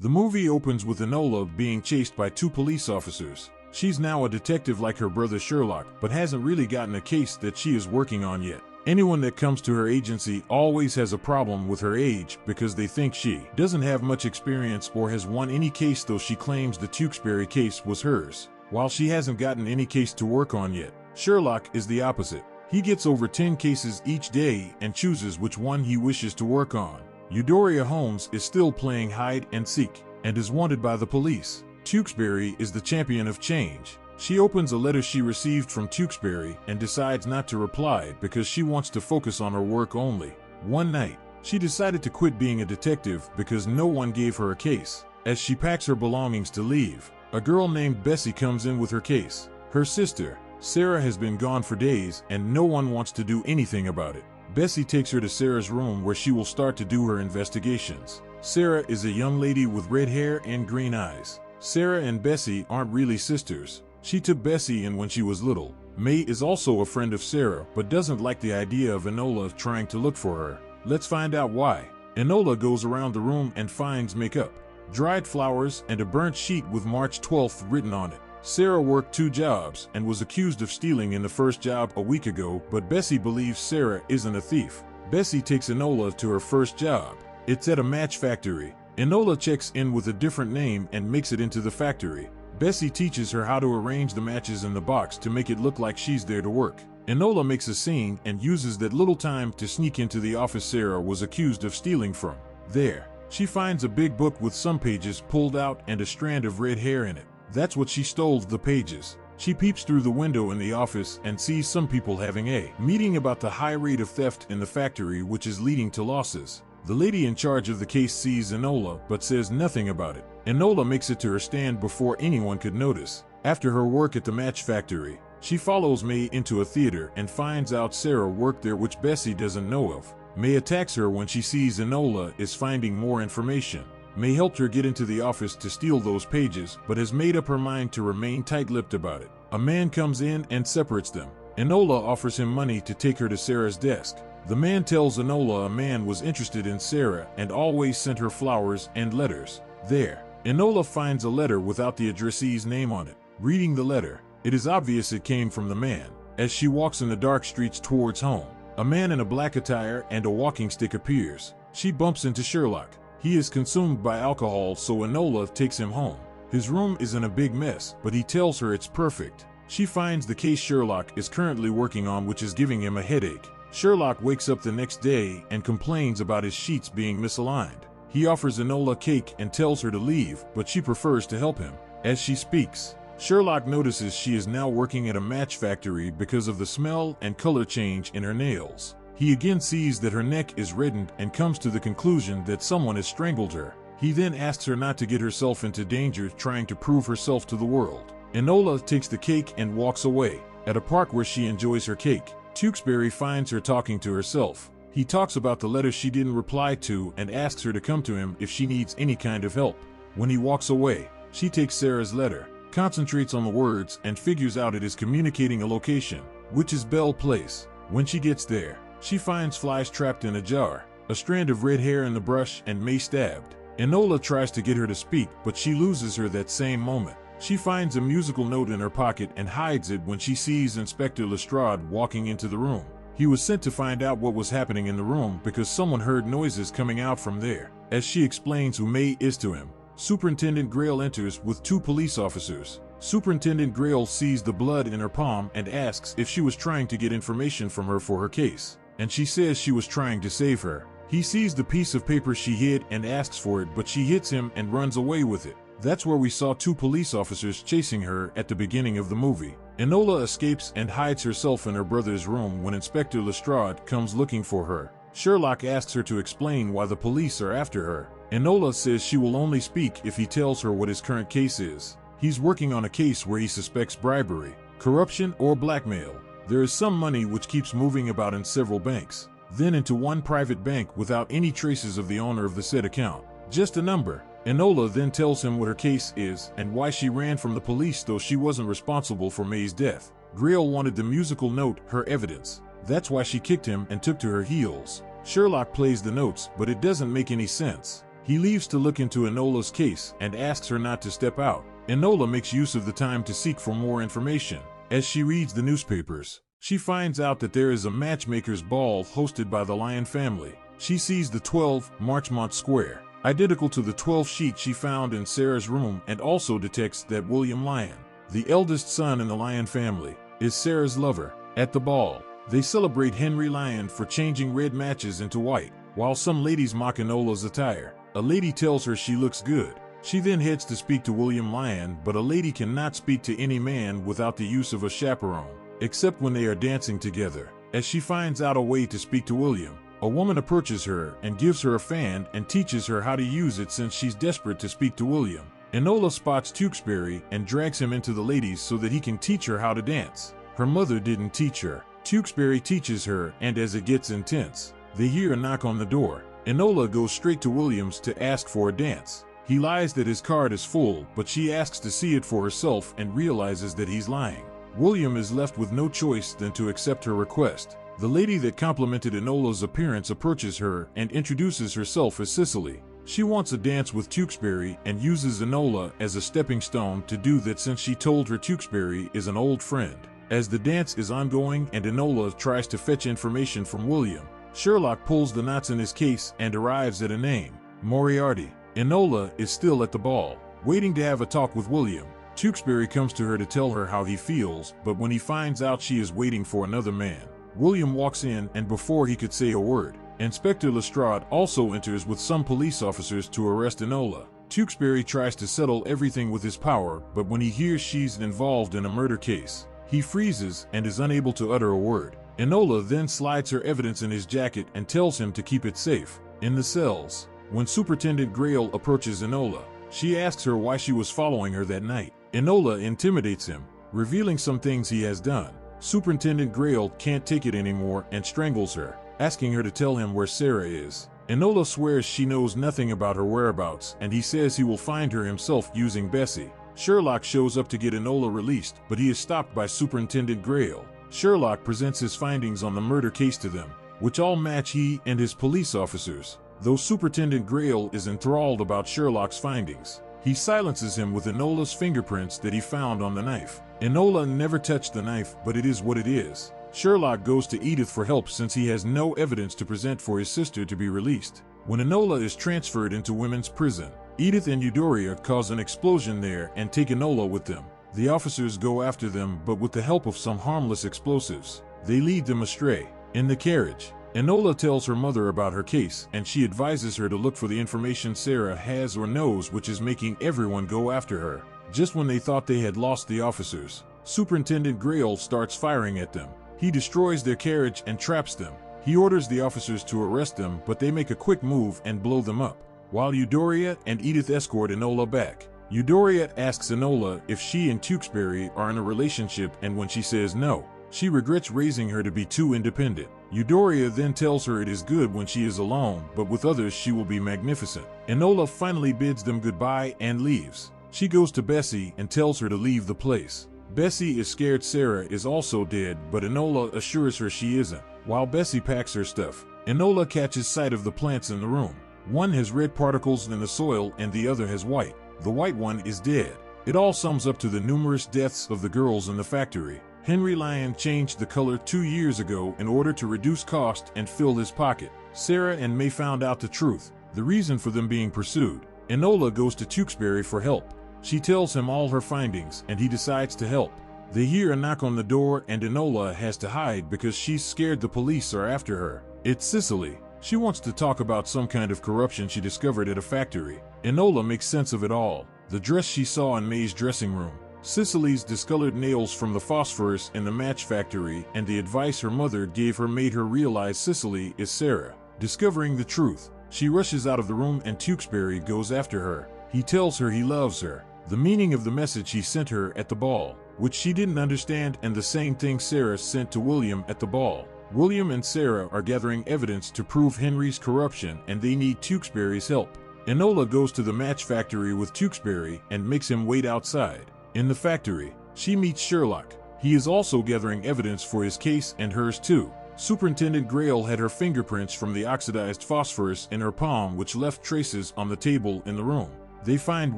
The movie opens with Enola being chased by two police officers. She's now a detective like her brother Sherlock, but hasn't really gotten a case that she is working on yet. Anyone that comes to her agency always has a problem with her age because they think she doesn't have much experience or has won any case, though she claims the Tewkesbury case was hers, while she hasn't gotten any case to work on yet. Sherlock is the opposite. He gets over 10 cases each day and chooses which one he wishes to work on. Enola Holmes is still playing hide and seek and is wanted by the police. Tewkesbury is the champion of change. She opens a letter she received from Tewkesbury and decides not to reply because she wants to focus on her work only. One night, she decided to quit being a detective because no one gave her a case. As she packs her belongings to leave, a girl named Bessie comes in with her case. Her sister, Sarah, has been gone for days and no one wants to do anything about it. Bessie takes her to Sarah's room where she will start to do her investigations. Sarah is a young lady with red hair and green eyes. Sarah and Bessie aren't really sisters. She took Bessie in when she was little. May is also a friend of Sarah but doesn't like the idea of Enola trying to look for her. Let's find out why. Enola goes around the room and finds makeup, dried flowers, and a burnt sheet with March 12th written on it. Sarah worked 2 jobs and was accused of stealing in the first job a week ago, but Bessie believes Sarah isn't a thief. Bessie takes Enola to her first job. It's at a match factory. Enola checks in with a different name and makes it into the factory. Bessie teaches her how to arrange the matches in the box to make it look like she's there to work. Enola makes a scene and uses that little time to sneak into the office Sarah was accused of stealing from. There, she finds a big book with some pages pulled out and a strand of red hair in it. That's what she stole, the pages. She peeps through the window in the office and sees some people having a meeting about the high rate of theft in the factory, which is leading to losses. The lady in charge of the case sees Enola but says nothing about it. Enola makes it to her stand before anyone could notice. After her work at the match factory, she follows May into a theater and finds out Sarah worked there, which Bessie doesn't know of. May attacks her when she sees Enola is finding more information. May helped her get into the office to steal those pages but has made up her mind to remain tight-lipped about it. A man comes in and separates them. Enola offers him money to take her to Sarah's desk. The man tells Enola a man was interested in Sarah and always sent her flowers and letters. There, Enola finds a letter without the addressee's name on it. Reading the letter, it is obvious it came from the man. As she walks in the dark streets towards home, a man in a black attire and a walking stick appears. She bumps into Sherlock. He is consumed by alcohol, so Enola takes him home. His room is in a big mess, but he tells her it's perfect. She finds the case Sherlock is currently working on, which is giving him a headache. Sherlock wakes up the next day and complains about his sheets being misaligned. He offers Enola cake and tells her to leave, but she prefers to help him. As she speaks, Sherlock notices she is now working at a match factory because of the smell and color change in her nails. He again sees that her neck is reddened and comes to the conclusion that someone has strangled her. He then asks her not to get herself into danger trying to prove herself to the world. Enola takes the cake and walks away. At a park where she enjoys her cake, Tewkesbury finds her talking to herself. He talks about the letter she didn't reply to and asks her to come to him if she needs any kind of help. When he walks away, she takes Sarah's letter, concentrates on the words, and figures out it is communicating a location, which is Bell Place. When she gets there, she finds flies trapped in a jar, a strand of red hair in the brush, and May stabbed. Enola tries to get her to speak, but she loses her that same moment. She finds a musical note in her pocket and hides it when she sees Inspector Lestrade walking into the room. He was sent to find out what was happening in the room because someone heard noises coming out from there. As she explains who May is to him, Superintendent Grail enters with 2 police officers. Superintendent Grail sees the blood in her palm and asks if she was trying to get information from her for her case, and she says she was trying to save her. He sees the piece of paper she hid and asks for it, but she hits him and runs away with it. That's where we saw 2 police officers chasing her at the beginning of the movie. Enola escapes and hides herself in her brother's room when Inspector Lestrade comes looking for her. Sherlock asks her to explain why the police are after her. Enola says she will only speak if he tells her what his current case is. He's working on a case where he suspects bribery, corruption, or blackmail. There is some money which keeps moving about in several banks, then into one private bank without any traces of the owner of the said account. Just a number. Enola then tells him what her case is and why she ran from the police, though she wasn't responsible for May's death. Grail wanted the musical note, her evidence. That's why she kicked him and took to her heels. Sherlock plays the notes, but it doesn't make any sense. He leaves to look into Enola's case and asks her not to step out. Enola makes use of the time to seek for more information. As she reads the newspapers, she finds out that there is a matchmaker's ball hosted by the Lyon family. She sees the 12 Marchmont Square, identical to the 12 sheet she found in Sarah's room, and also detects that William Lyon, the eldest son in the Lyon family, is Sarah's lover. At the ball, they celebrate Henry Lyon for changing red matches into white. While some ladies mock Enola's attire, a lady tells her she looks good. She then heads to speak to William Lyon, but a lady cannot speak to any man without the use of a chaperone, except when they are dancing together. As she finds out a way to speak to William, a woman approaches her and gives her a fan and teaches her how to use it since she's desperate to speak to William. Enola spots Tewkesbury and drags him into the ladies so that he can teach her how to dance. Her mother didn't teach her. Tewkesbury teaches her, and as it gets intense, they hear a knock on the door. Enola goes straight to William's to ask for a dance. He lies that his card is full, but she asks to see it for herself and realizes that he's lying. William is left with no choice than to accept her request. The lady that complimented Enola's appearance approaches her and introduces herself as Cicely. She wants a dance with Tewkesbury and uses Enola as a stepping stone to do that since she told her Tewkesbury is an old friend. As the dance is ongoing and Enola tries to fetch information from William, Sherlock pulls the knots in his case and arrives at a name, Moriarty. Enola is still at the ball, waiting to have a talk with William. Tewkesbury comes to her to tell her how he feels, but when he finds out she is waiting for another man, William walks in, and before he could say a word, Inspector Lestrade also enters with some police officers to arrest Enola. Tewkesbury tries to settle everything with his power, but when he hears she's involved in a murder case, he freezes and is unable to utter a word. Enola then slides her evidence in his jacket and tells him to keep it safe. In the cells, when Superintendent Grayle approaches Enola, she asks her why she was following her that night. Enola intimidates him, revealing some things he has done. Superintendent Grayle can't take it anymore and strangles her, asking her to tell him where Sarah is. Enola swears she knows nothing about her whereabouts, and he says he will find her himself using Bessie. Sherlock shows up to get Enola released, but he is stopped by Superintendent Grayle. Sherlock presents his findings on the murder case to them, which all match he and his police officers. Though Superintendent Grayle is enthralled about Sherlock's findings, he silences him with Enola's fingerprints that he found on the knife. Enola never touched the knife, but it is what it is. Sherlock goes to Edith for help since he has no evidence to present for his sister to be released. When Enola is transferred into women's prison, Edith and Eudoria cause an explosion there and take Enola with them. The officers go after them, but with the help of some harmless explosives, they lead them astray. In the carriage, Enola tells her mother about her case, and she advises her to look for the information Sarah has or knows, which is making everyone go after her. Just when they thought they had lost the officers, Superintendent Grayle starts firing at them. He destroys their carriage and traps them. He orders the officers to arrest them, but they make a quick move and blow them up, while Eudoria and Edith escort Enola back. Eudoria asks Enola if she and Tewkesbury are in a relationship, and when she says no, she regrets raising her to be too independent. Eudoria then tells her it is good when she is alone, but with others she will be magnificent. Enola finally bids them goodbye and leaves. She goes to Bessie and tells her to leave the place. Bessie is scared Sarah is also dead, but Enola assures her she isn't. While Bessie packs her stuff, Enola catches sight of the plants in the room. One has red particles in the soil and the other has white. The white one is dead. It all sums up to the numerous deaths of the girls in the factory. Henry Lyon changed the color 2 years ago in order to reduce cost and fill his pocket. Sarah and May found out the truth, the reason for them being pursued. Enola goes to Tewkesbury for help. She tells him all her findings and he decides to help. They hear a knock on the door and Enola has to hide because she's scared the police are after her. It's Cicely. She wants to talk about some kind of corruption she discovered at a factory. Enola makes sense of it all. The dress she saw in May's dressing room, Cicely's discolored nails from the phosphorus in the match factory, and the advice her mother gave her made her realize Cicely is Sarah. Discovering the truth, she rushes out of the room and Tewkesbury goes after her. He tells her he loves her, the meaning of the message he sent her at the ball, which she didn't understand, and the same thing Sarah sent to William at the ball. William and Sarah are gathering evidence to prove Henry's corruption and they need Tewkesbury's help. Enola goes to the match factory with Tewkesbury and makes him wait outside. In the factory, she meets Sherlock. He is also gathering evidence for his case and hers too. Superintendent Grail had her fingerprints from the oxidized phosphorus in her palm, which left traces on the table in the room. They find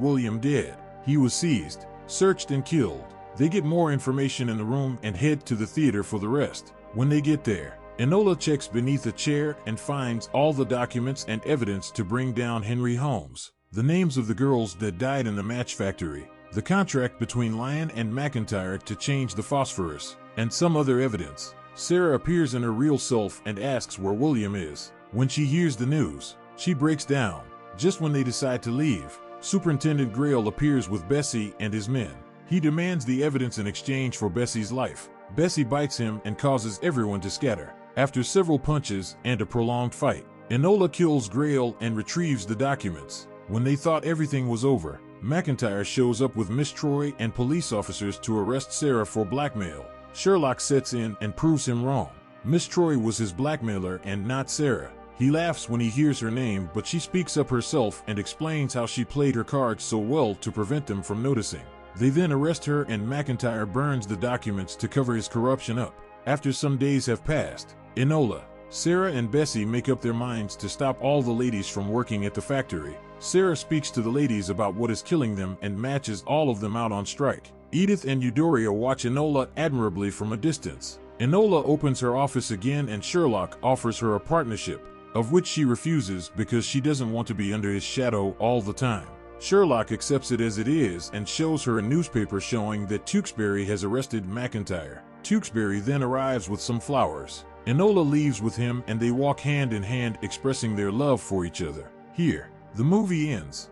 William dead. He was seized, searched, and killed. They get more information in the room and head to the theater for the rest. When they get there, Enola checks beneath a chair and finds all the documents and evidence to bring down Henry Holmes. The names of the girls that died in the match factory, the contract between Lyon and McIntyre to change the phosphorus, and some other evidence. Sarah appears in her real self and asks where William is. When she hears the news, she breaks down. Just when they decide to leave, Superintendent Grail appears with Bessie and his men. He demands the evidence in exchange for Bessie's life. Bessie bites him and causes everyone to scatter. After several punches and a prolonged fight, Enola kills Grail and retrieves the documents. When they thought everything was over, McIntyre shows up with Miss Troy and police officers to arrest Sarah for blackmail. Sherlock sets in and proves him wrong. Miss Troy was his blackmailer and not Sarah. He laughs when he hears her name, but she speaks up herself and explains how she played her cards so well to prevent them from noticing. They then arrest her and McIntyre burns the documents to cover his corruption up. After some days have passed, Enola, Sarah, and Bessie make up their minds to stop all the ladies from working at the factory. Sarah speaks to the ladies about what is killing them and matches all of them out on strike. Edith and Eudoria watch Enola admirably from a distance. Enola opens her office again and Sherlock offers her a partnership, of which she refuses because she doesn't want to be under his shadow all the time. Sherlock accepts it as it is and shows her a newspaper showing that Tewksbury has arrested McIntyre. Tewksbury then arrives with some flowers. Enola leaves with him and they walk hand in hand, expressing their love for each other. Here, the movie ends.